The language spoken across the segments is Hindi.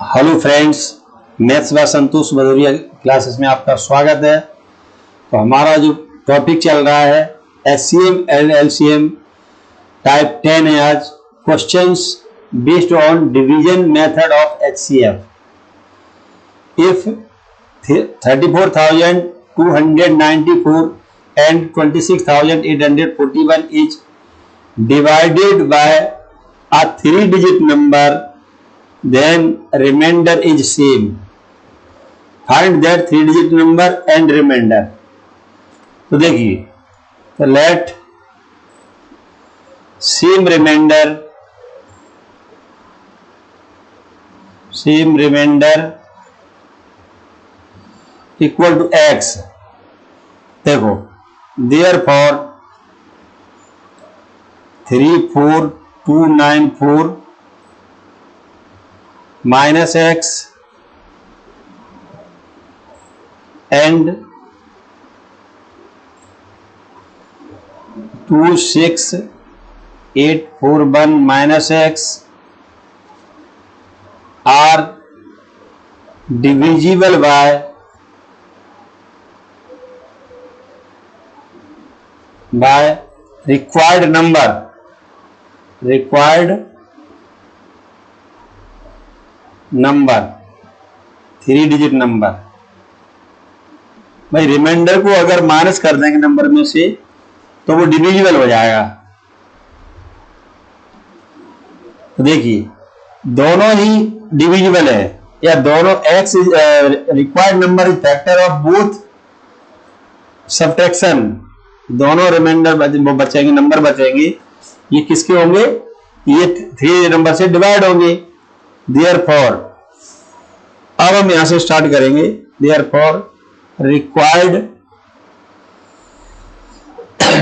हेलो फ्रेंड्स, मैथ्स व संतोष भदौरिया क्लासेस में आपका स्वागत है। तो हमारा जो टॉपिक चल रहा है एचसीएम एंड एलसीएम टाइप 10 है। आज questions based on division method of HCF. If 34,294 and 26,841 is divided by a 3-digit number, then remainder is same. Find that 3-digit number and remainder. तो देखिए, तो let same remainder equal to x. देखो, therefore 34,294 minus x and 26,841 minus x are divisible by required number 3-digit number. भाई रिमाइंडर को अगर माइनस कर देंगे नंबर में से तो वो डिविजिबल हो जाएगा। तो देखिए, दोनों ही डिविजिबल है या दोनों x required number is factor of both subtraction. दोनों रिमाइंडर बचेंगे, नंबर बचेंगे, ये किसके होंगे? ये 3 नंबर से डिवाइड होंगे। देयरफॉर अब हम यहां से स्टार्ट करेंगे। Therefore required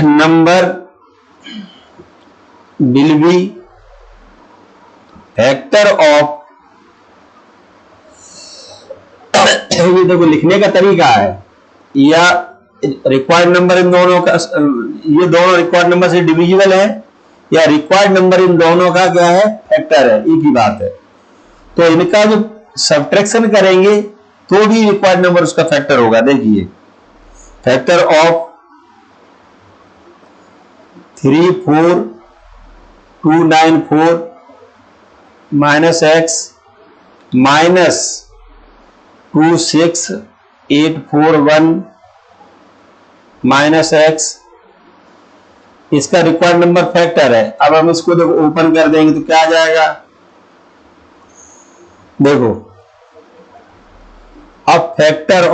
number will be factor of, ये देखो लिखने का तरीका है, या रिक्वायर्ड नंबर इन दोनों का, ये दोनों रिक्वायर्ड नंबर से डिविजिबल है या रिक्वायर्ड नंबर इन दोनों का क्या है? फैक्टर है। एक ही बात है। तो इनका जो सब्ट्रैक्शन करेंगे तो भी रिक्वायर्ड नंबर उसका फैक्टर होगा। देखिए, factor of 34,294 minus x minus 26,841 minus x, इसका रिक्वायर्ड नंबर फैक्टर है। अब हम इसको देखो ओपन कर देंगे तो क्या आ जाएगा? देखो, अब फैक्टर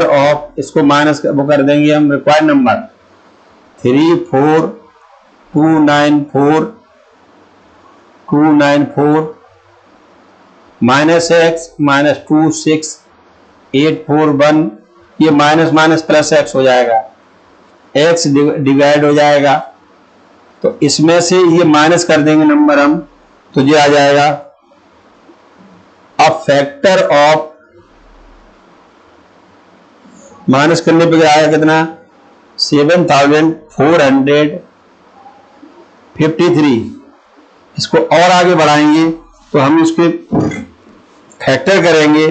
ऑफ इसको माइनस वो कर देंगे हम, required number 34,294 minus x minus 26,841, ये माइनस माइनस प्लस एक्स हो जाएगा, एक्स डिवाइड हो जाएगा। तो इसमें से ये माइनस कर देंगे नंबर हम, तो ये आ जाएगा। अब फैक्टर ऑफ माइनस करने पे आएगा कितना? 7,453। इसको और आगे बढ़ाएंगे तो हम इसके फैक्टर करेंगे।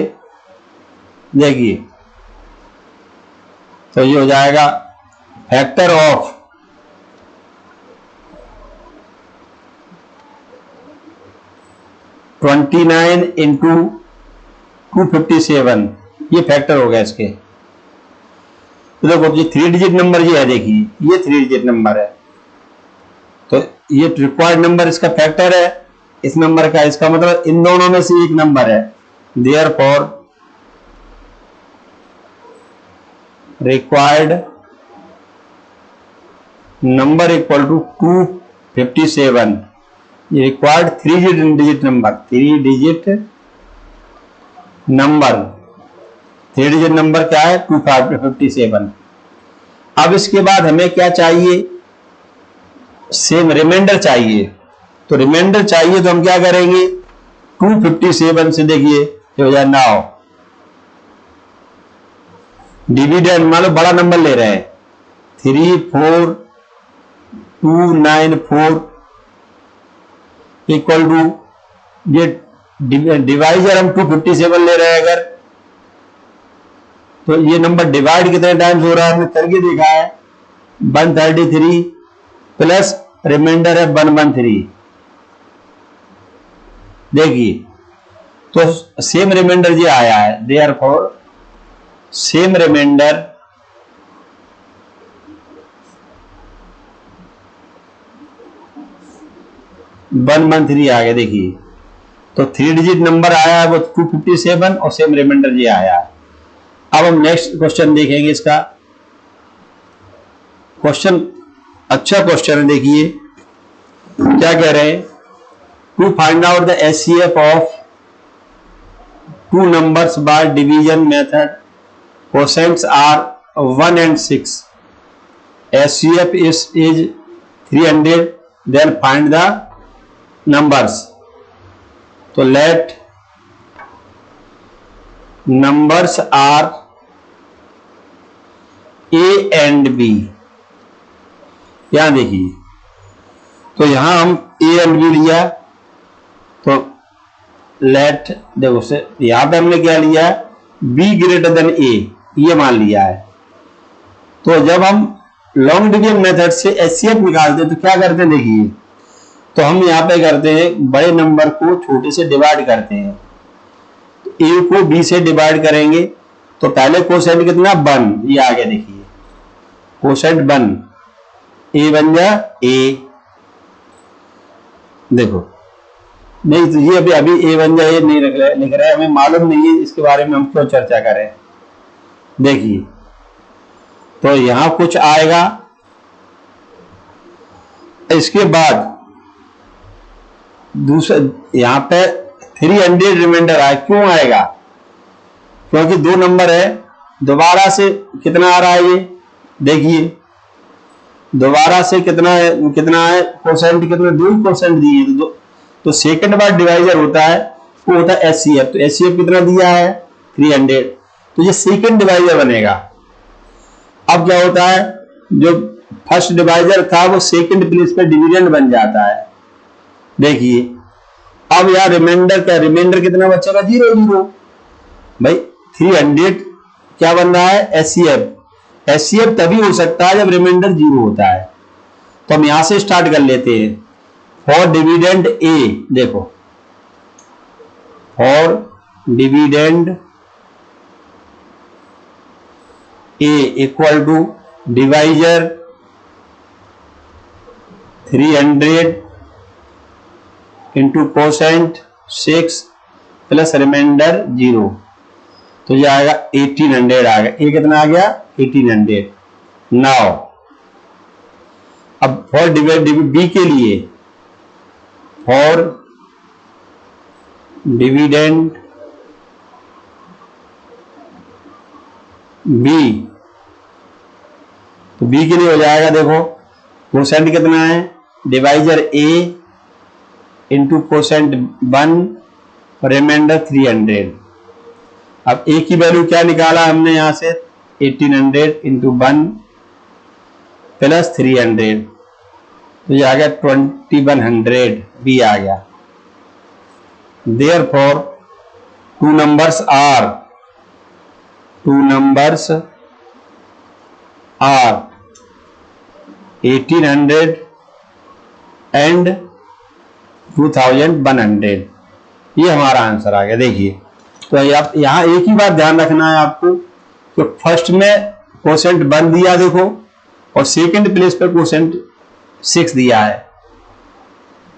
देखिए, तो ये हो जाएगा फैक्टर ऑफ 29 इंटू 257, ये फैक्टर हो गया इसके। तो देखो, ये 3-डिजिट नंबर ये है। देखिए, ये 3-डिजिट नंबर है, तो ये रिक्वायर्ड नंबर इसका फैक्टर है इस नंबर का। इसका मतलब इन दोनों में से एक नंबर है। Therefore required number equal to 257। ये required three digit number, three digit number क्या है? 257। अब इसके बाद हमें क्या चाहिए? सेम रिमाइंडर चाहिए। तो रिमाइंडर चाहिए तो हम क्या करेंगे? 257 से देखिए हो जाए नाउ डिविडेंड, मान लो बड़ा नंबर ले रहे हैं 34294 इक्वल टू, ये डिवाइजर हम 257 ले रहे हैं अगर, तो ये नंबर डिवाइड कितने टाइम्स हो रहा है हमने करके देखा है, 133 प्लस रिमाइंडर है 113। देखिए तो सेम रिमाइंडर ये आया है, देयरफॉर सेम रिमाइंडर वन 113 आ गया। देखिए तो 3 डिजिट नंबर आया है वो 257 और सेम रिमाइंडर ये आया है। अब हम नेक्स्ट क्वेश्चन देखेंगे। इसका क्वेश्चन अच्छा क्वेश्चन है। देखिए क्या कह रहे हैं, to find out the HCF of two numbers by division method, quotients are 1 and 6, HCF is 300, then find the numbers. तो let numbers are a and b. यहां देखिए तो यहां हम ए एंड बी लिया, तो लेट देखो से यहां पे हमने क्या लिया, बी ग्रेटर देन ए, ये मान लिया है। तो जब हम लॉन्ग डिवीजन मेथड से एचसीएफ निकालते हैं तो क्या करते हैं, देखिए तो हम यहाँ पे करते हैं बड़े नंबर को छोटे से डिवाइड करते हैं। ए को बी से डिवाइड करेंगे तो पहले कोसेंट कितना 1, ये आ गया। देखिए कोसेंट 1, ए बन गया ए, देखो नहीं तो ये अभी ए बन जाए नहीं लिख रहे, हमें मालूम नहीं है इसके बारे में हम क्यों चर्चा करें। देखिए तो यहां कुछ आएगा, इसके बाद दूसरा यहां पे 300 रिमाइंडर आए। क्यों आएगा, क्योंकि दो नंबर है, दोबारा से कितना आ रहा है ये, देखिए दोबारा से कितना है कोसेंट कितना 2% दिए, तो सेकंड बार डिवाइजर होता है वो होता है एचसीएफ। तो एचसीएफ कितना दिया है 300, तो ये सेकंड डिवाइजर बनेगा। अब क्या होता है, जो फर्स्ट डिवाइजर था वो सेकंड प्लेस पे डिविडेंड बन जाता है। देखिए अब यार रिमाइंडर कितना बचेगा 0 भाई 300 क्या बन रहा है एचसीएफ। एचसीएफ तभी हो सकता है जब रिमाइंडर 0 होता है। तो हम यहां से स्टार्ट कर लेते हैं। फॉर डिविडेंड ए, देखो for dividend A equal to divisor 300 into quotient 6 plus remainder 0, तो ये आएगा 1800 आ गया। ये कितना आ गया 1800। नाउ अब फॉर डिवाइड बी के लिए, फॉर डिविडेंड बी, तो बी के लिए हो जाएगा, देखो कोसेंट कितना है, डिवाइजर ए इंटू कोसेंट 1 और रिमाइंडर 300। अब ए की वैल्यू क्या निकाला हमने यहां से 1800 इंटू 1 प्लस 300, तो ये आ गया 2100, बी आ गया। Therefore two numbers are 1800 and 2100, ये हमारा आंसर आ गया। देखिए तो आप यहां एक ही बात ध्यान रखना है आपको कि फर्स्ट में कोसेंट 1 दिया देखो, और सेकंड प्लेस पर कोसेंट 6 दिया है।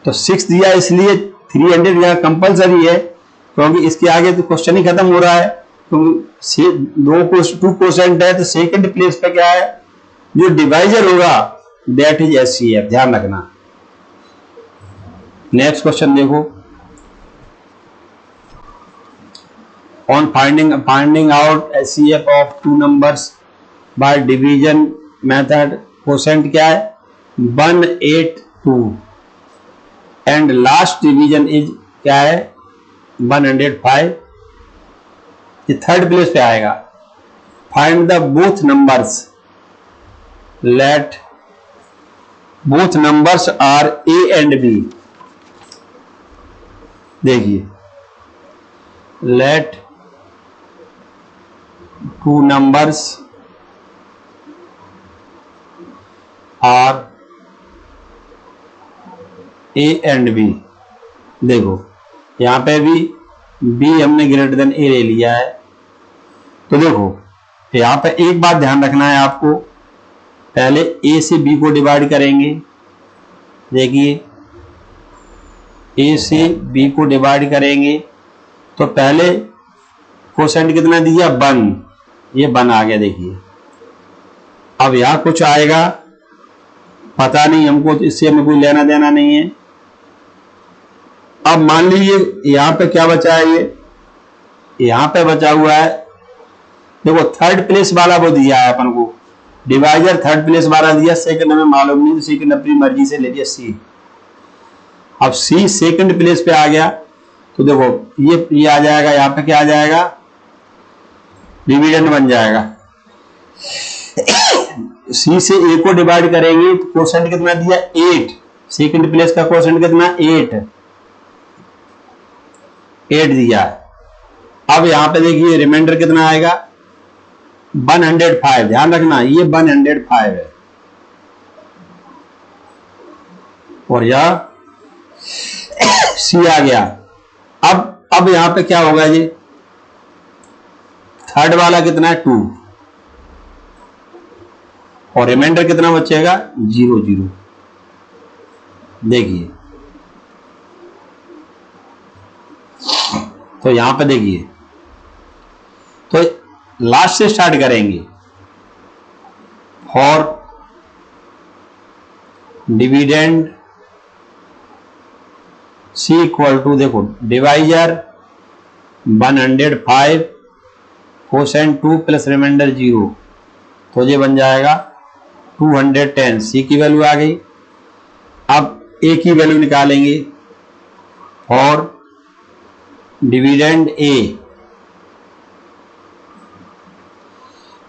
तो 6 दिया इसलिए 300 यहां कंपलसरी है, क्योंकि इसके आगे तो क्वेश्चन ही खत्म हो रहा है। तो 2 कोसेंट है तो सेकंड प्लेस पे क्या है, जो डिवाइजर होगा दैट इज एचसीएफ, ध्यान रखना। नेक्स्ट क्वेश्चन देखो, on finding out HCF of two numbers by division method, quotient क्या है 182 एंड लास्ट डिवीजन इज क्या है 105, ये थर्ड प्लेस पे आएगा। Find the both numbers, let both numbers are a and b. देखिए, let two numbers are a and b. देखो यहां पे भी बी हमने ग्रेटर देन ए ले लिया है। तो देखो यहां पे एक बात ध्यान रखना है आपको, पहले ए से बी को डिवाइड करेंगे। देखिए ए से बी को डिवाइड करेंगे तो पहले कोसेंट कितना दिया 1, ये 1 आ गया। देखिए अब यहां कुछ आएगा पता नहीं हमको, तो इससे हमें कोई लेना देना नहीं है। अब मान लीजिए यहां पे क्या बचा है, ये यहां पे बचा हुआ है, देखो थर्ड प्लेस वाला वो दिया है अपन को, डिवाइजर थर्ड प्लेस वाला दिया, सेकंड हमें मालूम नहीं, तो सेकंड अपनी मर्जी से ले लिया सी। अब सी सेकंड प्लेस पे आ गया तो देखो ये आ जाएगा, यहां पे क्या आ जाएगा, डिवीजन बन जाएगा। सी से ए को डिवाइड करेंगे तो कोसेंट कितना दिया 8, सेकंड प्लेस का कोसेंट कितना 8 दिया है। अब यहां पे देखिए रिमाइंडर कितना आएगा 105। ध्यान रखना ये 105 है, और यह सी आ गया। अब यहां पे क्या होगा जी, थर्ड वाला कितना है 2, और रिमाइंडर कितना बचेगा 0 0। देखिए तो यहां पे देखिए, तो लास्ट से स्टार्ट करेंगे। For dividend C equal to, देखो डिवाइजर 105 कोसेंट 2 प्लस रिमाइंडर 0, तो ये बन जाएगा 210। सी की वैल्यू आ गई। अब ए की वैल्यू निकालेंगे। और डिविडेंड ए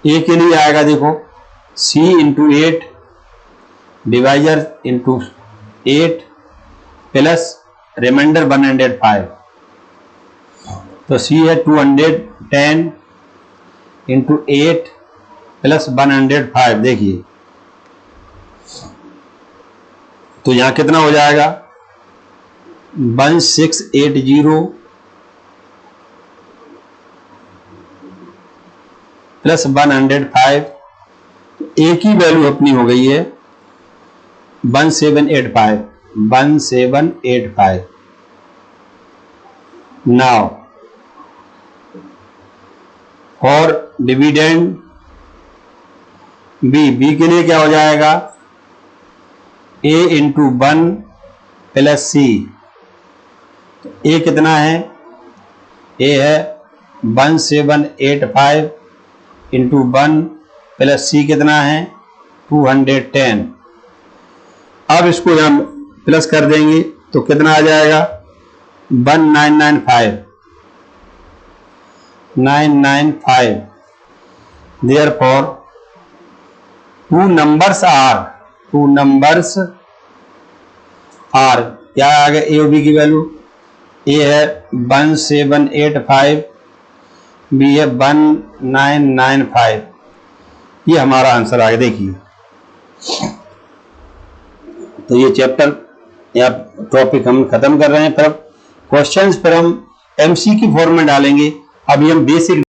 के लिए आएगा, देखो c into 8 divisor into 8 plus remainder 105, तो सी है 210 इंटू 8 प्लस 105। देखिए तो यहां कितना हो जाएगा 1680 प्लस 105। ए की वैल्यू अपनी हो गई है 1785। नाउ फॉर डिविडेंड बी के लिए क्या हो जाएगा ए इंटू 1 प्लस सी। ए कितना है, ए है 1785 इंटू 1 प्लस सी कितना है 210। अब इसको हम प्लस कर देंगे तो कितना आ जाएगा 995। देयरफॉर टू नंबर्स आर क्या आ गया, ए और बी की वैल्यू, ए है 1785, बी है 1995। ये हमारा आंसर आ गया। देखिए तो ये चैप्टर या टॉपिक हम खत्म कर रहे हैं। फिर क्वेश्चंस पर हम एमसीक्यू फॉर्म में डालेंगे। अभी हम बेसिक